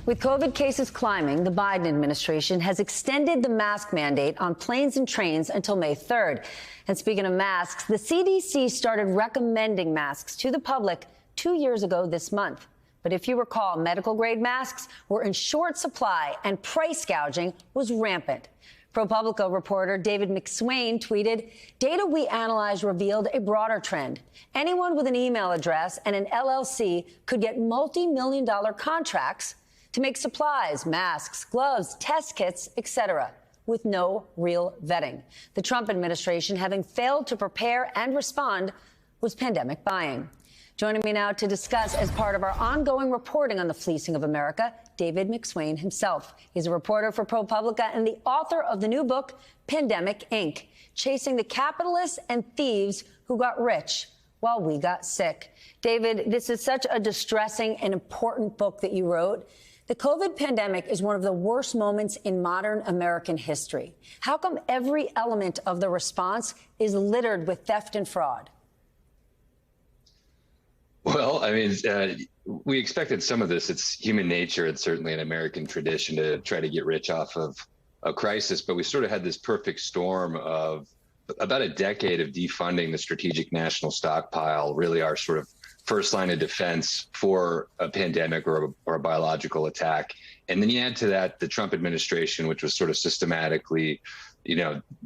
With COVID cases climbing, the Biden administration has extended the mask mandate on planes and trains until May 3rd. And speaking of masks, the CDC started recommending masks to the public 2 years ago this month. But if you recall, medical grade masks were in short supply and price gouging was rampant. ProPublica reporter David McSwain tweeted, "Data we analyzed revealed a broader trend. Anyone with an email address and an LLC could get multi-million-dollar contracts to make supplies, masks, gloves, test kits, etc., with no real vetting. The Trump administration, having failed to prepare and respond, was pandemic buying." Joining me now to discuss as part of our ongoing reporting on the fleecing of America, David McSwain himself. He's a reporter for ProPublica and the author of the new book, Pandemic Inc., Chasing the Capitalists and Thieves Who Got Rich While We Got Sick. David, this is such a distressing and important book that you wrote. The COVID pandemic is one of the worst moments in modern American history. How come every element of the response is littered with theft and fraud? Well, I mean, we expected some of this. It's human nature. It's certainly an American tradition to try to get rich off of a crisis. But we sort of had this perfect storm of about a decade of defunding the strategic national stockpile, really our sort of first line of defense for a pandemic or a biological attack. And then you add to that the Trump administration, which was sort of systematically,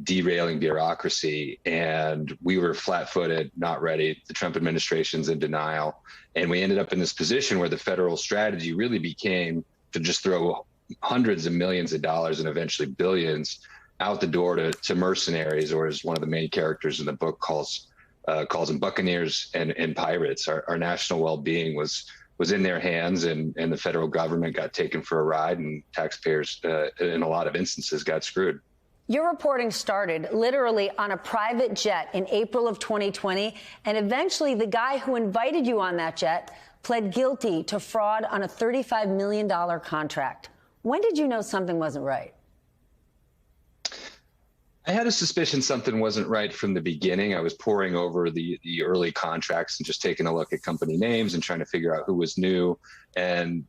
derailing bureaucracy. And we were flat-footed, not ready. The Trump administration's in denial. And we ended up in this position where the federal strategy really became to just throw hundreds of millions of dollars and eventually billions out the door to mercenaries, or as one of the main characters in the book calls them buccaneers and pirates. Our national well-being was in their hands, and the federal government got taken for a ride, and taxpayers, in a lot of instances, got screwed. Your reporting started literally on a private jet in April of 2020, and eventually the guy who invited you on that jet pled guilty to fraud on a $35 million contract. When did you know something wasn't right? I had a suspicion something wasn't right from the beginning. I was poring over the early contracts and just taking a look at company names and trying to figure out who was new. And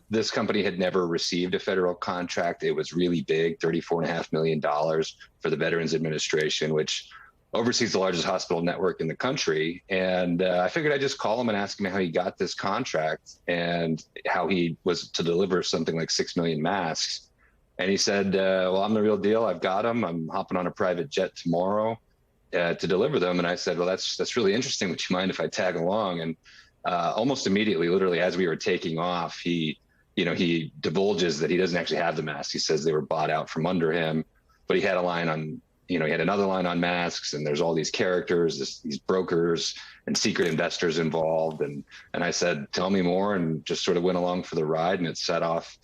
this company had never received a federal contract. It was really big, $34.5 million for the Veterans Administration, which oversees the largest hospital network in the country. And I figured I'd just call him and ask him how he got this contract and how he was to deliver something like 6 million masks. And he said, well, I'm the real deal. I've got them. I'm hopping on a private jet tomorrow to deliver them. And I said, well, that's really interesting. Would you mind if I tag along? And almost immediately, literally as we were taking off, he divulges that he doesn't actually have the masks. He says they were bought out from under him, but he had a line on, he had another line on masks, and there's all these characters, these brokers and secret investors involved. And I said, tell me more, and just sort of went along for the ride, and it set off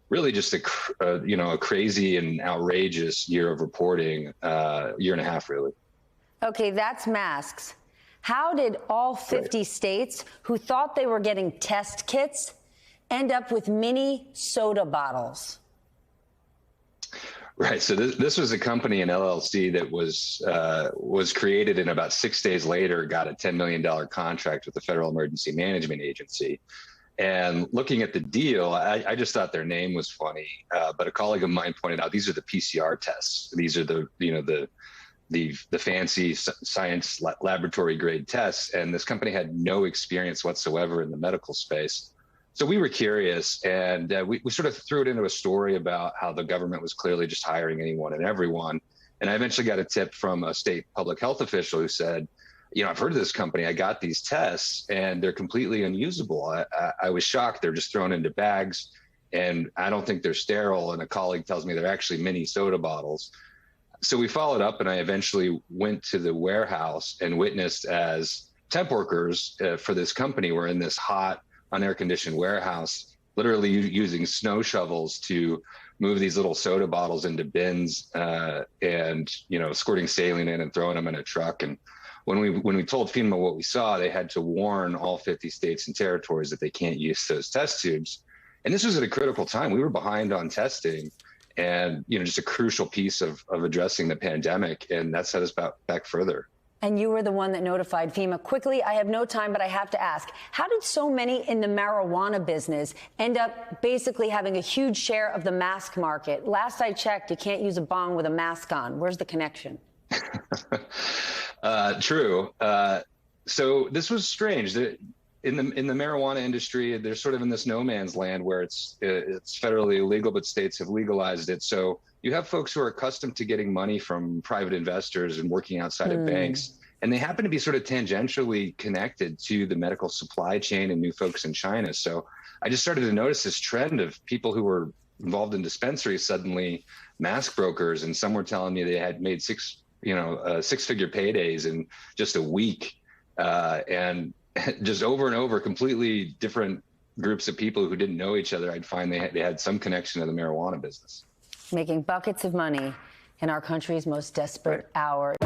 really just a crazy and outrageous year of reporting, year and a half, really. Okay, that's masks. How did all 50 states who thought they were getting test kits end up with mini soda bottles? Right. So this was a company, an LLC, that was created, and about 6 days later got a $10 million contract with the Federal Emergency Management Agency. And looking at the deal, I just thought their name was funny. But a colleague of mine pointed out these are the PCR tests. These are the fancy science laboratory grade tests. And this company had no experience whatsoever in the medical space. So we were curious, and we sort of threw it into a story about how the government was clearly just hiring anyone and everyone. And I eventually got a tip from a state public health official who said, I've heard of this company. I got these tests and they're completely unusable. I was shocked. They're just thrown into bags, and I don't think they're sterile. And a colleague tells me they're actually mini soda bottles. So we followed up, and I eventually went to the warehouse and witnessed as temp workers for this company were in this hot, unair-conditioned warehouse, literally using snow shovels to move these little soda bottles into bins, and squirting saline in and throwing them in a truck. And when we told FEMA what we saw, they had to warn all 50 states and territories that they can't use those test tubes. And this was at a critical time. We were behind on testing, and just a crucial piece of addressing the pandemic, and that set us back further. And you were the one that notified FEMA. Quickly, I have no time, but I have to ask, how did so many in the marijuana business end up basically having a huge share of the mask market? Last I checked, you can't use a bong with a mask on. Where's the connection? True. So this was strange. In the marijuana industry, they're sort of in this no man's land where it's federally illegal, but states have legalized it. So you have folks who are accustomed to getting money from private investors and working outside of banks, and they happen to be sort of tangentially connected to the medical supply chain and new folks in China. So I just started to notice this trend of people who were involved in dispensaries, suddenly mask brokers, and some were telling me they had made six-figure paydays in just a week, and just over and over, completely different groups of people who didn't know each other. I'd find they had some connection to the marijuana business. Making buckets of money in our country's most desperate hour.